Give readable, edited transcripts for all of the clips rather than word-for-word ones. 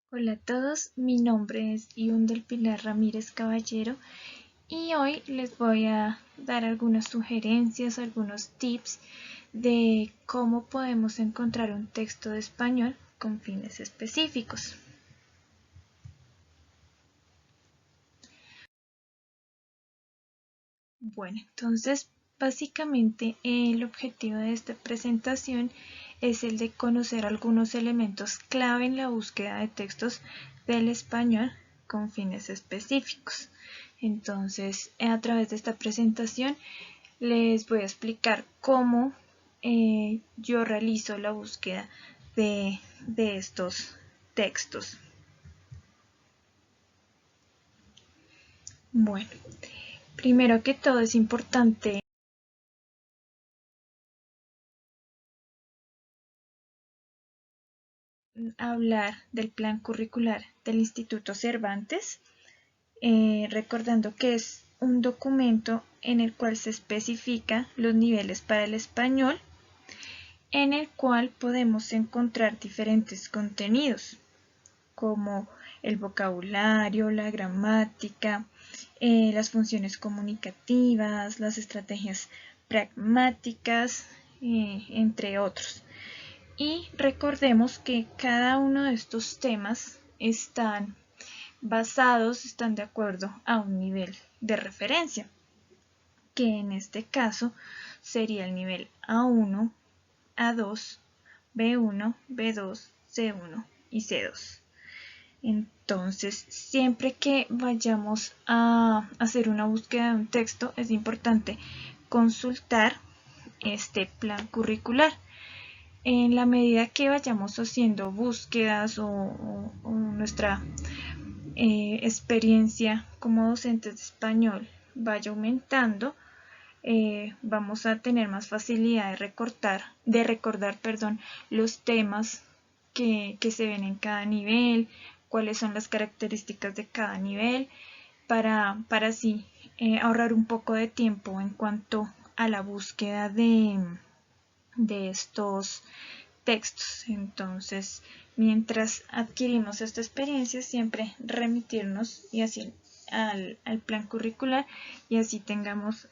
Hola a todos, mi nombre es Ivonne del Pilar Ramírez Caballero y hoy les voy a dar algunas sugerencias, algunos tips de cómo podemos encontrar un texto de español con fines específicos. Bueno, entonces básicamente el objetivo de esta presentación es el de conocer algunos elementos clave en la búsqueda de textos del español con fines específicos. Entonces, a través de esta presentación les voy a explicar cómo yo realizo la búsqueda de estos textos. Bueno, primero que todo es importante hablar del plan curricular del Instituto Cervantes, recordando que es un documento en el cual se especifica los niveles para el español, en el cual podemos encontrar diferentes contenidos, como el vocabulario, la gramática, las funciones comunicativas, las estrategias pragmáticas, entre otros. Y recordemos que cada uno de estos temas están de acuerdo a un nivel de referencia, que en este caso sería el nivel A1, A2, B1, B2, C1 y C2. Entonces, siempre que vayamos a hacer una búsqueda de un texto, es importante consultar este plan curricular. En la medida que vayamos haciendo búsquedas o nuestra experiencia como docentes de español vaya aumentando, vamos a tener más facilidad de recordar, los temas que se ven en cada nivel, cuáles son las características de cada nivel, para así ahorrar un poco de tiempo en cuanto a la búsqueda de estos textos. Entonces, mientras adquirimos esta experiencia, siempre remitirnos y así al plan curricular y así tengamos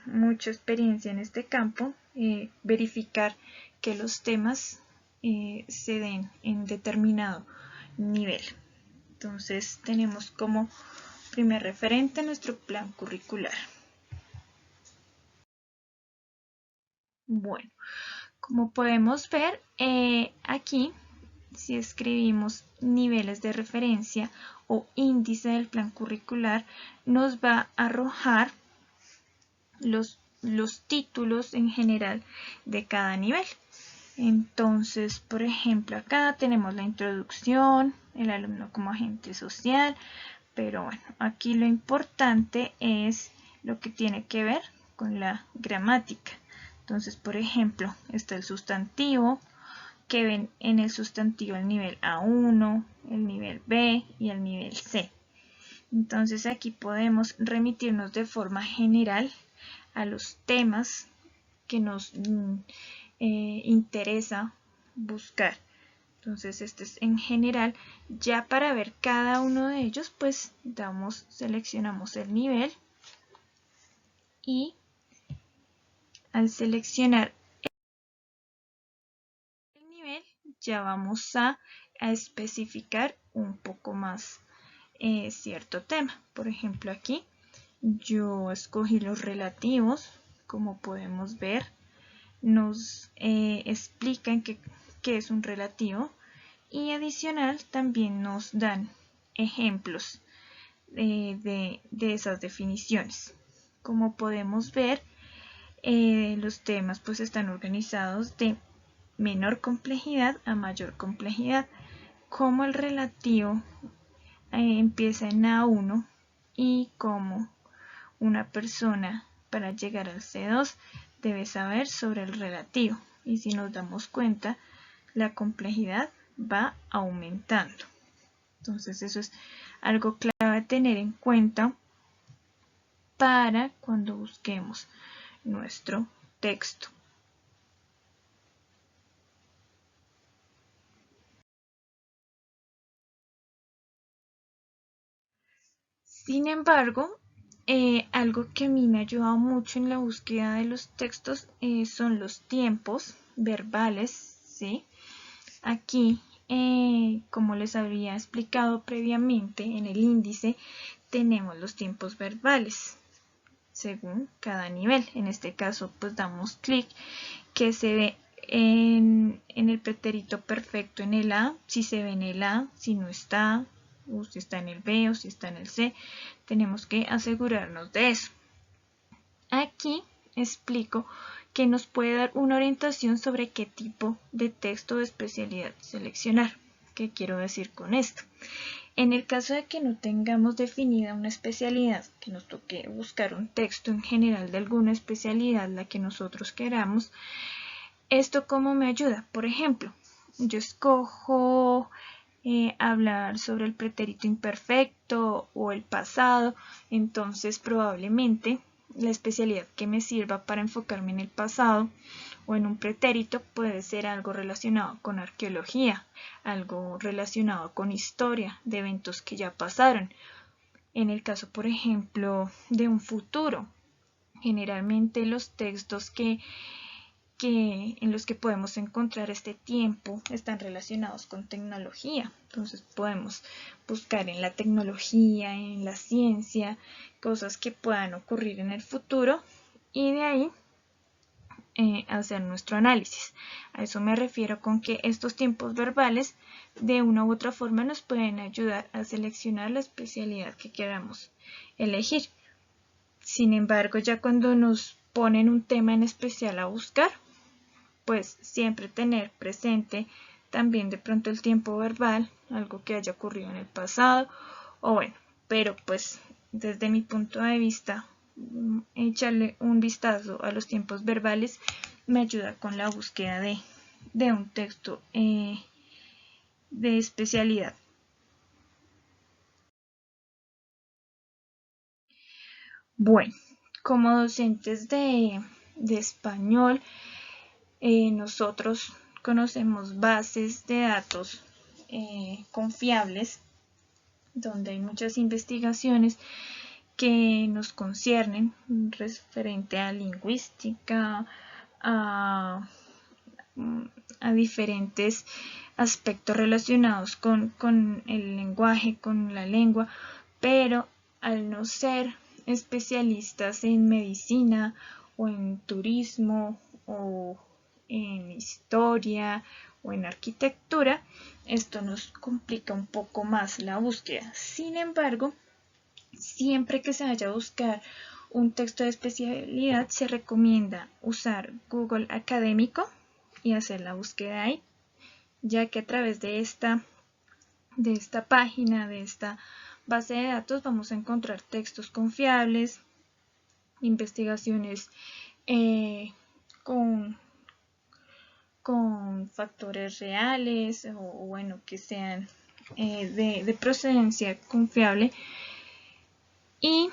mucha experiencia en este campo, verificar que los temas se den en determinado nivel. Entonces tenemos como primer referente nuestro plan curricular. Bueno, como podemos ver aquí, si escribimos niveles de referencia o índice del plan curricular, nos va a arrojar los títulos en general de cada nivel. Entonces, por ejemplo, acá tenemos la introducción, el alumno como agente social, pero bueno, aquí lo importante es lo que tiene que ver con la gramática. Entonces, por ejemplo, está el sustantivo, que ven en el sustantivo el nivel A1, el nivel B y el nivel C. Entonces aquí podemos remitirnos de forma general a los temas que nos interesa buscar. Entonces este es en general. Ya para ver cada uno de ellos, pues seleccionamos el nivel y al seleccionar el nivel ya vamos a especificar un poco más cierto tema. Por ejemplo, aquí yo escogí los relativos. Como podemos ver, nos explican qué es un relativo y adicional también nos dan ejemplos de esas definiciones. Como podemos ver, los temas pues están organizados de menor complejidad a mayor complejidad, como el relativo empieza en A1 y como una persona para llegar al C2 debe saber sobre el relativo, y si nos damos cuenta la complejidad va aumentando. Entonces eso es algo clave a tener en cuenta para cuando busquemos nuestro texto. Sin embargo, algo que a mí me ha ayudado mucho en la búsqueda de los textos son los tiempos verbales, ¿sí? Aquí, como les había explicado previamente en el índice, tenemos los tiempos verbales según cada nivel. En este caso, pues damos clic que se ve en el pretérito perfecto en el A, si se ve en el A, si no está, o si está en el B o si está en el C. Tenemos que asegurarnos de eso. Aquí explico que nos puede dar una orientación sobre qué tipo de texto de especialidad seleccionar. ¿Qué quiero decir con esto? En el caso de que no tengamos definida una especialidad, que nos toque buscar un texto en general de alguna especialidad, la que nosotros queramos, ¿esto cómo me ayuda? Por ejemplo, yo escojo hablar sobre el pretérito imperfecto o el pasado, entonces probablemente la especialidad que me sirva para enfocarme en el pasado o en un pretérito puede ser algo relacionado con arqueología, algo relacionado con historia de eventos que ya pasaron. En el caso, por ejemplo, de un futuro, generalmente los textos en los que podemos encontrar este tiempo están relacionados con tecnología. Entonces podemos buscar en la tecnología, en la ciencia, cosas que puedan ocurrir en el futuro y de ahí hacer nuestro análisis. A eso me refiero con que estos tiempos verbales de una u otra forma nos pueden ayudar a seleccionar la especialidad que queramos elegir. Sin embargo, ya cuando nos ponen un tema en especial a buscar, pues siempre tener presente también de pronto el tiempo verbal, algo que haya ocurrido en el pasado, o bueno, pero pues desde mi punto de vista, echarle un vistazo a los tiempos verbales me ayuda con la búsqueda de un texto de especialidad. Bueno, como docentes de español, nosotros conocemos bases de datos confiables, donde hay muchas investigaciones que nos conciernen referente a lingüística, a diferentes aspectos relacionados con el lenguaje, con la lengua, pero al no ser especialistas en medicina o en turismo o en historia o en arquitectura, esto nos complica un poco más la búsqueda. Sin embargo, siempre que se vaya a buscar un texto de especialidad, se recomienda usar Google Académico y hacer la búsqueda ahí, ya que a través de esta página, de esta base de datos, vamos a encontrar textos confiables, investigaciones con factores reales o bueno, que sean de procedencia confiable, y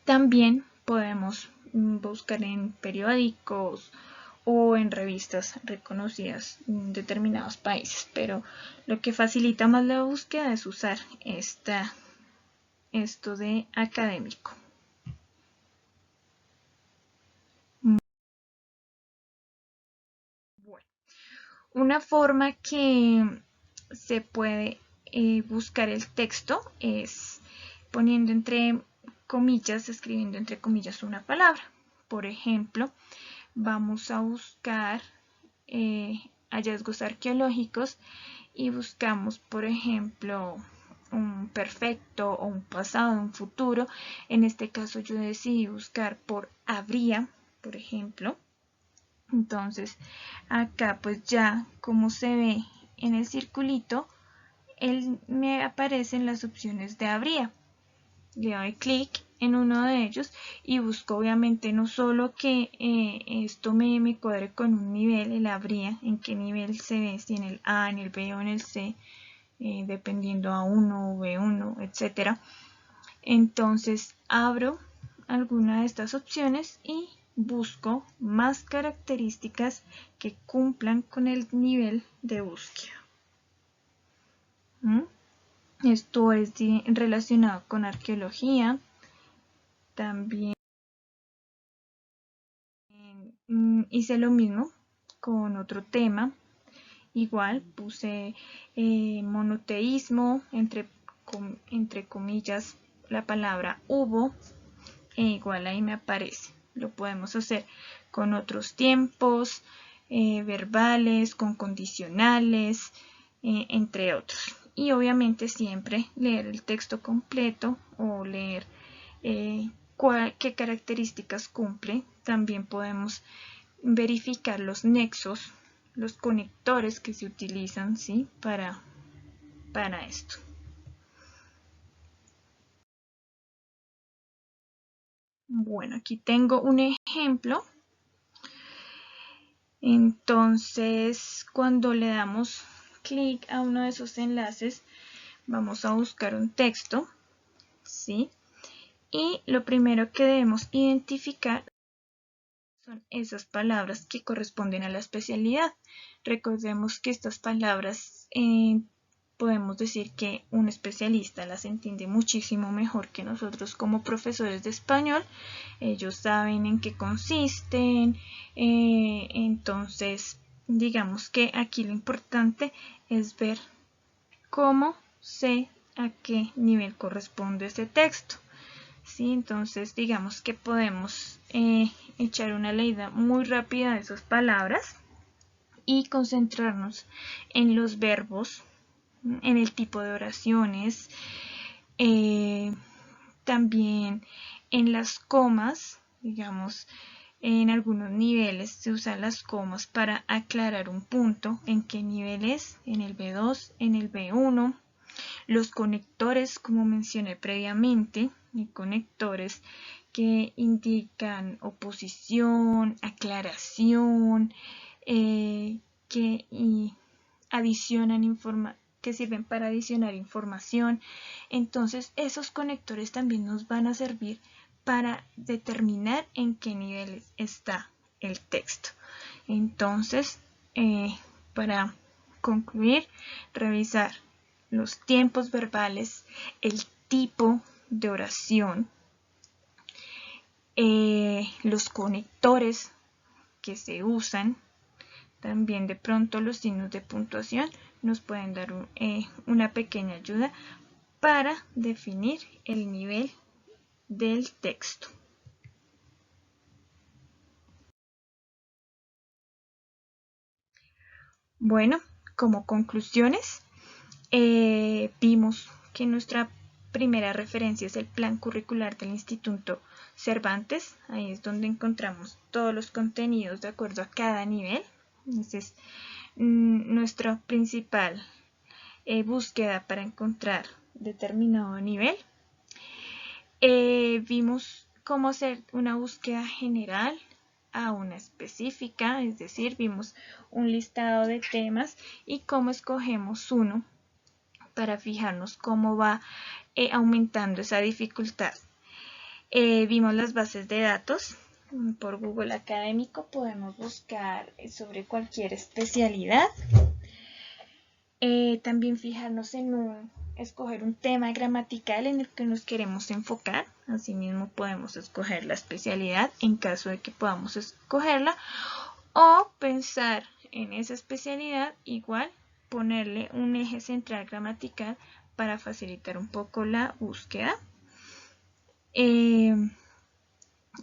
también podemos buscar en periódicos o en revistas reconocidas en determinados países, pero lo que facilita más la búsqueda es usar esto de académico. Bueno, una forma que se puede buscar el texto es poniendo entre comillas, escribiendo entre comillas una palabra. Por ejemplo, vamos a buscar hallazgos arqueológicos y buscamos, por ejemplo, un perfecto o un pasado, un futuro. En este caso yo decidí buscar por habría, por ejemplo. Entonces acá pues ya como se ve en el circulito, me aparecen las opciones de habría. Le doy clic en uno de ellos y busco obviamente no solo que esto me cuadre con un nivel, el habría, en qué nivel se ve, si en el A, en el B o en el C, dependiendo A1 o B1, etc. Entonces abro alguna de estas opciones y busco más características que cumplan con el nivel de búsqueda. Esto es relacionado con arqueología. También hice lo mismo con otro tema. Igual puse monoteísmo, entre comillas, la palabra hubo, e igual ahí me aparece. Lo podemos hacer con otros tiempos, verbales, con condicionales, entre otros. Y obviamente siempre leer el texto completo o leer qué características cumple. También podemos verificar los nexos, los conectores que se utilizan, ¿sí? para esto. Bueno, aquí tengo un ejemplo. Entonces, cuando le damos clic a uno de esos enlaces, vamos a buscar un texto, ¿sí? Y lo primero que debemos identificar son esas palabras que corresponden a la especialidad. Recordemos que estas palabras podemos decir que un especialista las entiende muchísimo mejor que nosotros como profesores de español. Ellos saben en qué consisten, entonces digamos que aquí lo importante es ver cómo sé a qué nivel corresponde ese texto. ¿Sí? Entonces digamos que podemos echar una leída muy rápida de esas palabras y concentrarnos en los verbos, en el tipo de oraciones, también en las comas. Digamos, en algunos niveles se usan las comas para aclarar un punto, en qué nivel es, en el B2, en el B1. Los conectores, como mencioné previamente, y conectores que indican oposición, aclaración, que sirven para adicionar información. Entonces, esos conectores también nos van a servir para determinar en qué nivel está el texto. Entonces, para concluir, revisar los tiempos verbales, el tipo de oración, los conectores que se usan, también de pronto los signos de puntuación nos pueden dar una pequeña ayuda para definir el nivel del texto. Bueno, como conclusiones, vimos que nuestra primera referencia es el plan curricular del Instituto Cervantes. Ahí es donde encontramos todos los contenidos de acuerdo a cada nivel. Esa es nuestra principal búsqueda para encontrar determinado nivel. Vimos cómo hacer una búsqueda general a una específica, es decir, vimos un listado de temas y cómo escogemos uno para fijarnos cómo va aumentando esa dificultad. Vimos las bases de datos. Por Google Académico podemos buscar sobre cualquier especialidad. También fijarnos en escoger un tema gramatical en el que nos queremos enfocar. Asimismo podemos escoger la especialidad en caso de que podamos escogerla, o pensar en esa especialidad, igual ponerle un eje central gramatical para facilitar un poco la búsqueda.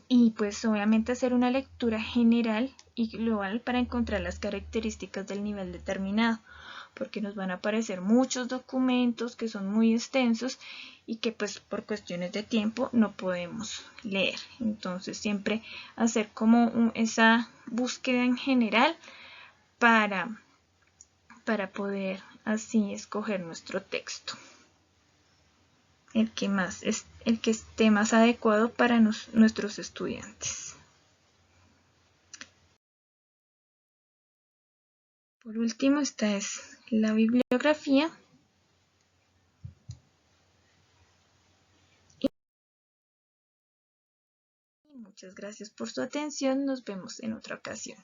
Y pues obviamente hacer una lectura general y global para encontrar las características del nivel determinado, porque nos van a aparecer muchos documentos que son muy extensos y que pues por cuestiones de tiempo no podemos leer. Entonces siempre hacer como esa búsqueda en general para poder así escoger nuestro texto, el que esté más adecuado para nuestros estudiantes. Por último, esta es la bibliografía. Y muchas gracias por su atención. Nos vemos en otra ocasión.